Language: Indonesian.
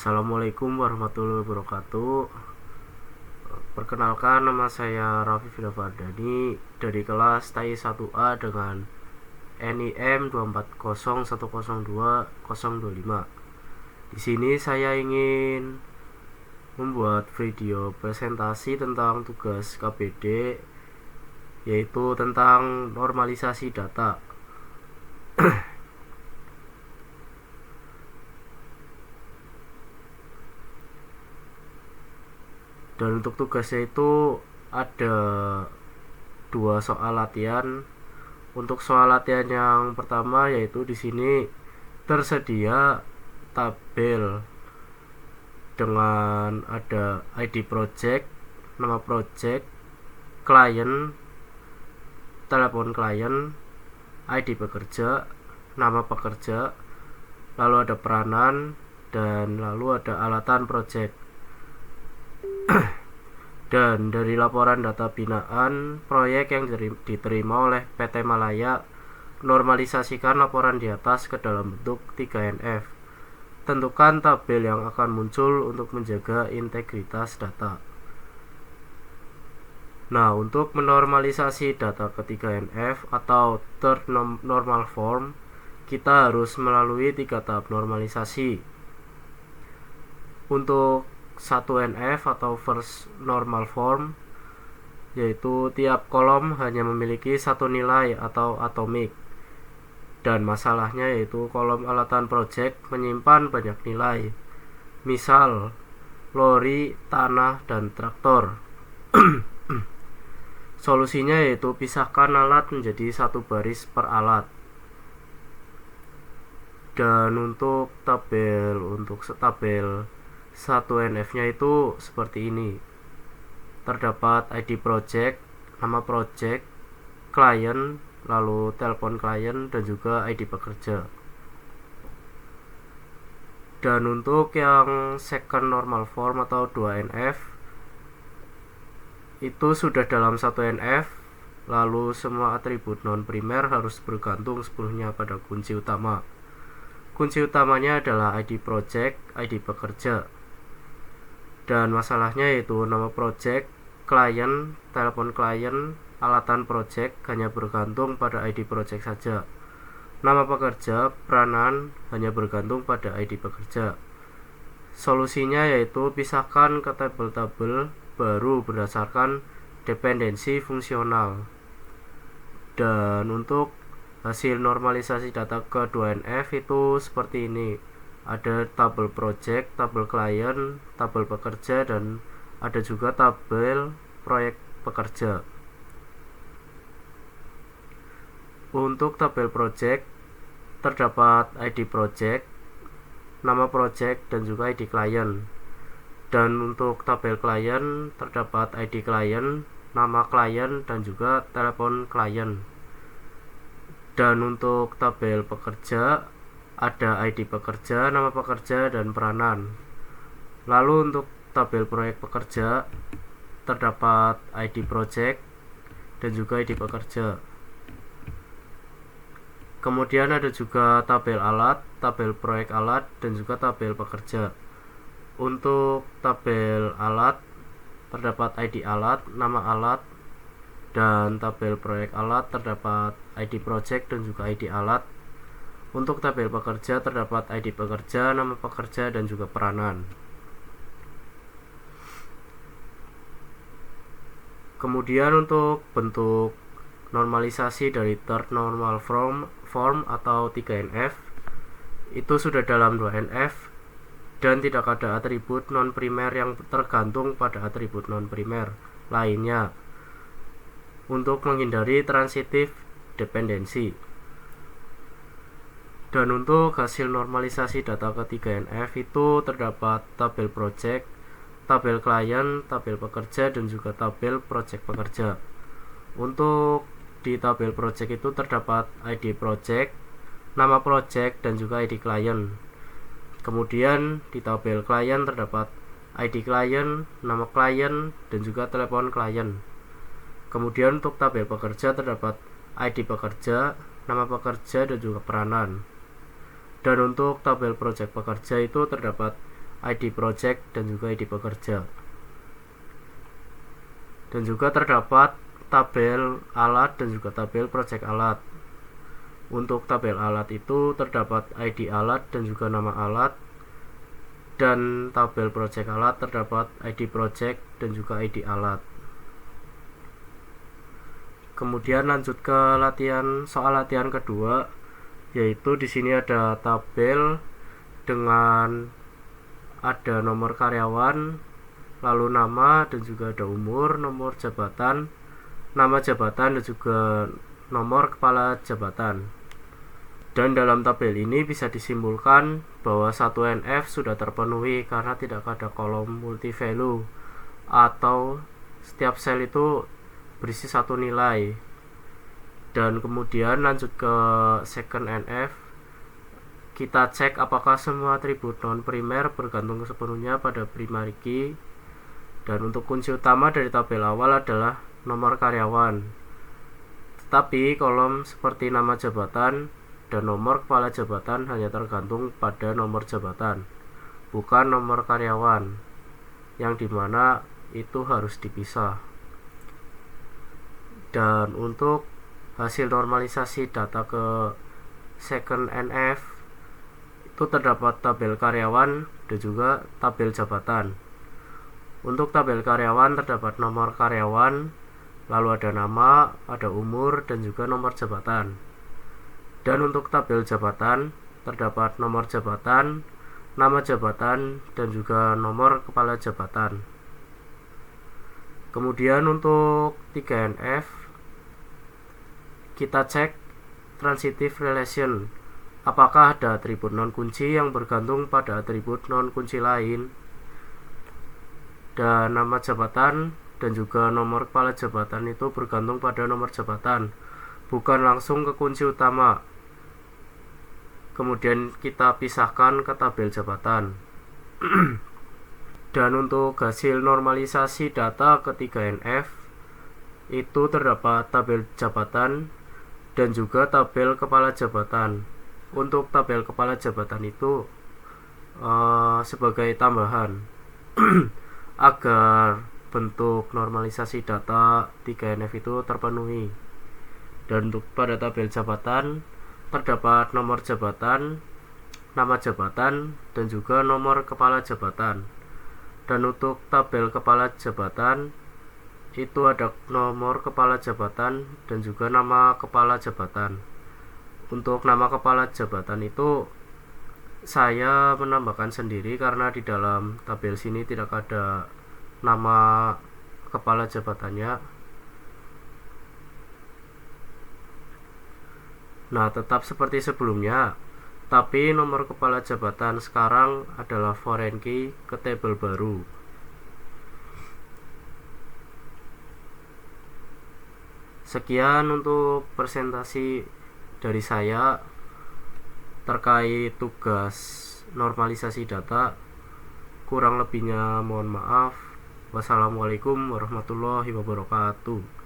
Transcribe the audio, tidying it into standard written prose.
Assalamualaikum warahmatullahi wabarakatuh. Perkenalkan, nama saya Raffi Fardani dari kelas TAI 1A dengan NIM 240102025. Di sini saya ingin membuat video presentasi tentang tugas KPD, yaitu tentang normalisasi data. Dan untuk tugasnya itu ada dua soal latihan. Untuk soal latihan yang pertama yaitu di sini tersedia tabel dengan ada ID project, nama project, klien, telepon klien, ID pekerja, nama pekerja, lalu ada peranan, dan lalu ada alatan project. Dan dari laporan data binaan proyek yang diterima oleh PT Malaya, normalisasikan laporan di atas ke dalam bentuk 3NF. Tentukan tabel yang akan muncul untuk menjaga integritas data. Nah, untuk menormalisasi data ke 3NF atau third normal form, kita harus melalui 3 tahap normalisasi. Untuk 1NF atau first normal form, yaitu tiap kolom hanya memiliki satu nilai atau atomik, dan masalahnya yaitu kolom alatan project menyimpan banyak nilai, misal lori, tanah, dan traktor. Solusinya yaitu pisahkan alat menjadi satu baris per alat. Dan untuk tabel 1NF-nya itu seperti ini. Terdapat ID project, nama project, klien, lalu telepon klien, dan juga ID pekerja. Dan untuk yang second normal form atau 2NF itu sudah dalam 1NF, lalu semua atribut non primer harus bergantung sepenuhnya pada kunci utama. Kunci utamanya adalah ID project, ID pekerja. Dan masalahnya yaitu nama project, klien, telepon klien, alatan project hanya bergantung pada ID project saja. Nama pekerja, peranan hanya bergantung pada ID pekerja. Solusinya yaitu pisahkan ke tabel-tabel baru berdasarkan dependensi fungsional. Dan untuk hasil normalisasi data ke 2NF itu seperti ini. Ada tabel project, tabel klien, tabel pekerja, dan ada juga tabel proyek pekerja. Untuk tabel project terdapat ID project, nama project, dan juga ID klien. Dan untuk tabel klien terdapat ID klien, nama klien, dan juga telepon klien. Dan untuk tabel pekerja ada ID pekerja, nama pekerja, dan peranan. Lalu untuk tabel proyek pekerja terdapat ID project dan juga ID pekerja. Kemudian ada juga tabel alat, tabel proyek alat, dan juga tabel pekerja. Untuk tabel alat terdapat ID alat, nama alat, dan tabel proyek alat terdapat ID project dan juga ID alat. Untuk tabel pekerja terdapat ID pekerja, nama pekerja, dan juga peranan. Kemudian untuk bentuk normalisasi dari third normal form atau 3NF itu sudah dalam 2NF dan tidak ada atribut non primer yang tergantung pada atribut non primer lainnya untuk menghindari transitive dependensi. Dan untuk hasil normalisasi data ke 3NF itu terdapat tabel project, tabel klien, tabel pekerja, dan juga tabel project pekerja. Untuk di tabel project itu terdapat ID project, nama project, dan juga ID klien. Kemudian di tabel klien terdapat ID klien, nama klien, dan juga telepon klien. Kemudian untuk tabel pekerja terdapat ID pekerja, nama pekerja, dan juga peranan. Dan untuk tabel project pekerja itu terdapat ID project dan juga ID pekerja. Dan juga terdapat tabel alat dan juga tabel project alat. Untuk tabel alat itu terdapat ID alat dan juga nama alat, dan tabel project alat terdapat ID project dan juga ID alat. Kemudian lanjut ke soal latihan kedua, yaitu di sini ada tabel dengan ada nomor karyawan, lalu nama dan juga ada umur, nomor jabatan, nama jabatan dan juga nomor kepala jabatan. Dan dalam tabel ini bisa disimpulkan bahwa 1NF sudah terpenuhi karena tidak ada kolom multi value atau setiap sel itu berisi satu nilai. Dan kemudian lanjut ke second NF, kita cek apakah semua atribut non primer bergantung sepenuhnya pada primary key. Dan untuk kunci utama dari tabel awal adalah nomor karyawan, tetapi kolom seperti nama jabatan dan nomor kepala jabatan hanya tergantung pada nomor jabatan, bukan nomor karyawan, yang dimana itu harus dipisah. Dan untuk hasil normalisasi data ke second NF itu terdapat tabel karyawan dan juga tabel jabatan. Untuk tabel karyawan terdapat nomor karyawan, lalu ada nama, ada umur, dan juga nomor jabatan. Dan untuk tabel jabatan terdapat nomor jabatan, nama jabatan, dan juga nomor kepala jabatan. Kemudian untuk 3NF kita cek transitive relation, apakah ada atribut non kunci yang bergantung pada atribut non kunci lain. Dan nama jabatan dan juga nomor kepala jabatan itu bergantung pada nomor jabatan, bukan langsung ke kunci utama. Kemudian kita pisahkan ke tabel jabatan. Dan untuk hasil normalisasi data ke 3NF itu terdapat tabel jabatan dan juga tabel kepala jabatan. Untuk tabel kepala jabatan itu sebagai tambahan agar bentuk normalisasi data 3NF itu terpenuhi. Dan untuk pada tabel jabatan terdapat nomor jabatan, nama jabatan, dan juga nomor kepala jabatan. Dan untuk tabel kepala jabatan itu ada nomor kepala jabatan dan juga nama kepala jabatan. Untuk nama kepala jabatan itu saya menambahkan sendiri karena di dalam tabel sini tidak ada nama kepala jabatannya. Nah, tetap seperti sebelumnya, tapi nomor kepala jabatan sekarang adalah foreign key ke tabel baru. Sekian untuk presentasi dari saya terkait tugas normalisasi data. Kurang lebihnya mohon maaf. Wassalamualaikum warahmatullahi wabarakatuh.